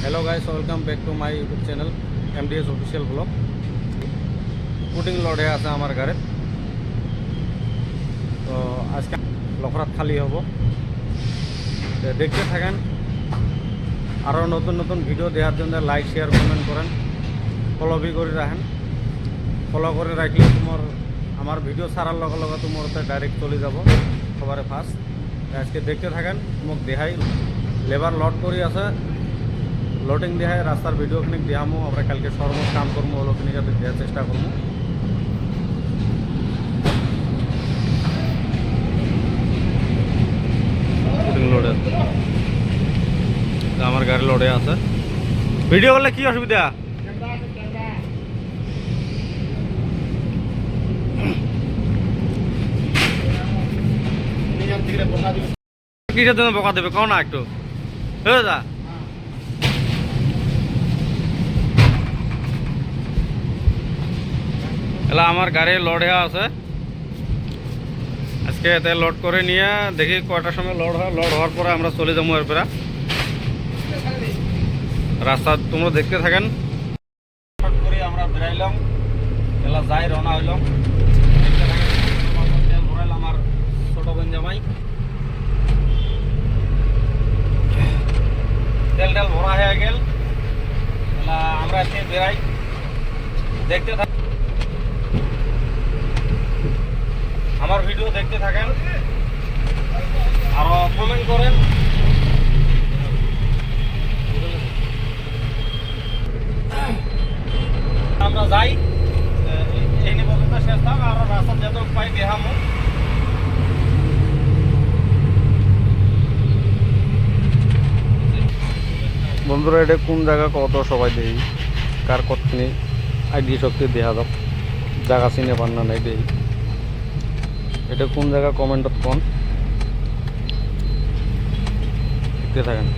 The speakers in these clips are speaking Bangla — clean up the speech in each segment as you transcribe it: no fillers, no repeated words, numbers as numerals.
Hello guys, welcome back to my YouTube channel MDS official blog. Putting load है আছে আমার গাড়ি। তো আজকে লখরাত খালি হবো, দেখতে থাকেন। আরও নতুন নতুন ভিডিও দেওয়ার জন্য লাইক শেয়ার কমেন্ট করেন, ফলো বি করে রাখেন। ফলো করে রাখলে তোমার আমার ভিডিও ছাড়ার লগে লগে তোমার ডাইরেক্ট চলে যাব সবার ফার্স্ট। আজকে দেখতে থাকেন, তোমাক দেখাই লেবার লোড করে আছে, লোডিং দেখায় রাস্তার ভিডিও খানিক দেখামো। আমরা কালকে সর্বোচ্চ কাম করবো, ওখানে যাতে দেওয়ার চেষ্টা করবো। লোডে আমার গাড়ি লোডে আছে। ভিডিও করলে কি অসুবিধা? কিসের জন্য বকা দেবে কও না একটু, হয়ে যা। এলা আমার গাড়ি লোড হয়ে আছে, আজকে এতে লোড করে নিয়ে দেখি কয়টার সময় লোড হয়। লোড হওয়ার পরে আমরা চলে যাবো এরপরে রাস্তা, তোমরা দেখতে থাকেন। শর্ট করে আমরা বেরাইলাম, এলা যাই রওনা হইলাম। তেল ভরাইলাম আমার ছোট বোন জামাই, তেল ভরা হয়ে গেল। এলা আমরা এতে বেরাই, দেখতে থাক, আমার ভিডিও দেখতে থাকেন, আরো কমেন্ট করেন। আমরা যাই এই পর্যন্ত শেষ থাক, আর রাস্তা যত পাই দেখামো। বন্ধুরা, এটা কোন জায়গা কত সবাই দেই, কার কতনি আইডি শক্তি দেখা যাক, জায়গা চিনে পান না নাই দেই। এটা কোন জায়গা কমেন্টত কোন দেখতে থাকেন।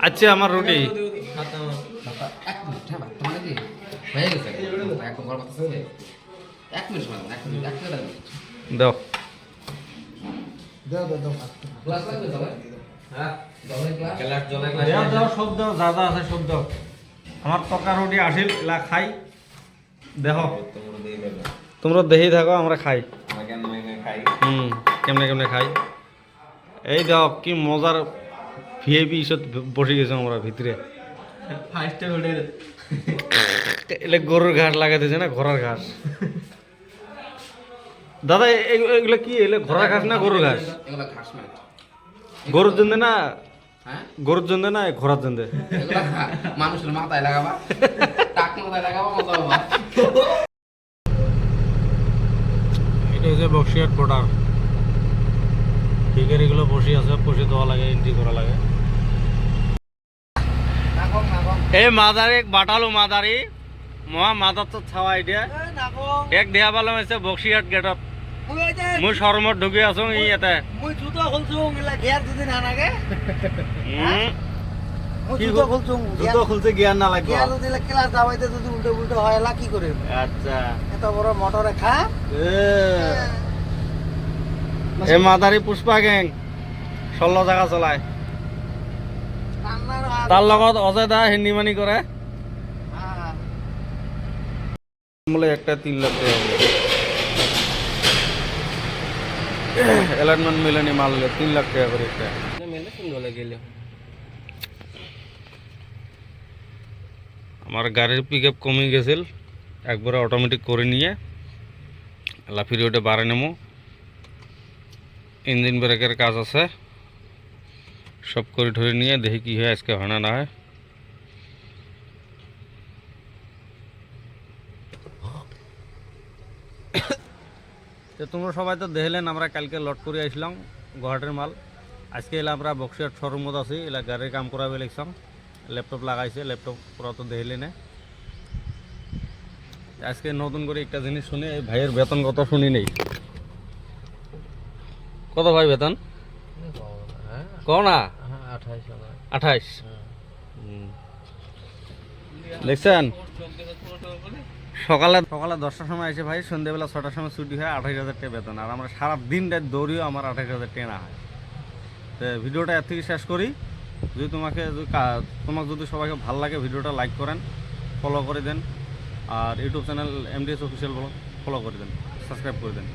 আচ্ছা, আমার রুটি দাও। সব দাও, যা যা আছে সব দাও। আমার তরকার রুটি আসিল, এলা খাই। দেখো তোমরা দেখেই থাকো, আমরা খাই। কেমনে কেমনে খাই, এই দাও। কি মজার ভিআইপি ইসত বসে গেছে আমরা ভিতরে। এলে গরুর ঘাস লাগাইতেছে না, ঘোড়ার ঘাস। দাদা এগুলো কি, এলে ঘোড়ার ঘাস না গরুর ঘাস? গরুর জন্য না, গরুর জন্য না ঘোড়ার জন্য? মানুষের মাথায় লাগাবা, টাক মাথায় লাগাবা, মজা হবে। এটা হচ্ছে বক্সিয়াট বর্ডার। ঠিক এগুলো বসে আছে, বসে দেওয়া লাগে, এন্ট্রি করা লাগে। এই মাদারি বাটালো মাদারি মহা মাদার তো ছাওয়া আইডিয়া এক দেয়া পালাম আছে বক্সিয়াট গেটত। মুই শরমত ঢুকি আছো ই এতে। মুই জুতো খুলছু গিলা গিয়ার যদি না লাগে। মুই জুতো খুলছু, জুতো খুলতে গিয়ার না লাগবে। গিয়ার যদি ক্লাস দাবাইতে যদি উল্টো উল্টো হয় এলা কি করে? আচ্ছা, এত বড় মোটরে খা। এ মাদারি পুষ্পা গ্যাং 16 জায়গা চলায়। তার লগত অজয় দা হিন্দিমানি করে বলে একটা 3 লাখ টাকা অ্যালাইনমেন্ট মিলেনি মারলে 3 লাখ টাকা করে একটা মেলে শুনলে গেলে। আমার গাড়ির পিকআপ কমে গেছিল, একবারে অটোমেটিক করে নিয়ে লাফির ওটা বাড়ে নেবো। ইঞ্জিন ব্রেকের কাজ আছে, সব করে ধরে নিয়ে দেখি কি হয়, আজকে হয় না হয়। তো তোমরা সবাই তো দেখলেন, আমরা কালকে লোড করে আসলাম গুয়াহাটির মাল। আজকে এলা আমরা বক্সিয়ার শোরুমত আছি, এলা গাড়ির কাম করাবে লাগছাম। ল্যাপটপ লাগাইছে, ল্যাপটপ পুরা তো দেখলে না। আজকে নতুন করে একটা জিনিস শুনি, এই ভাইয়ের বেতন কত শুনি নেই। কত ভাই বেতন কও না? 28। দেখছেন সকালে 10টার সময় এসে ভাই সন্ধ্যেবেলা 6টার সময় ছুটি হয়, 28,000 টাকা বেতন। আর আমরা সারা দিন রাত দৌড়িও আমার 28,000 টাকা না হয়। তো ভিডিওটা এর থেকে শেষ করি। যদি তোমাকে যদি সবাইকে ভালো লাগে ভিডিওটা লাইক করেন, ফলো করে দেন, আর YouTube channel MDS official follow করে দেন, সাবস্ক্রাইব করে দেন।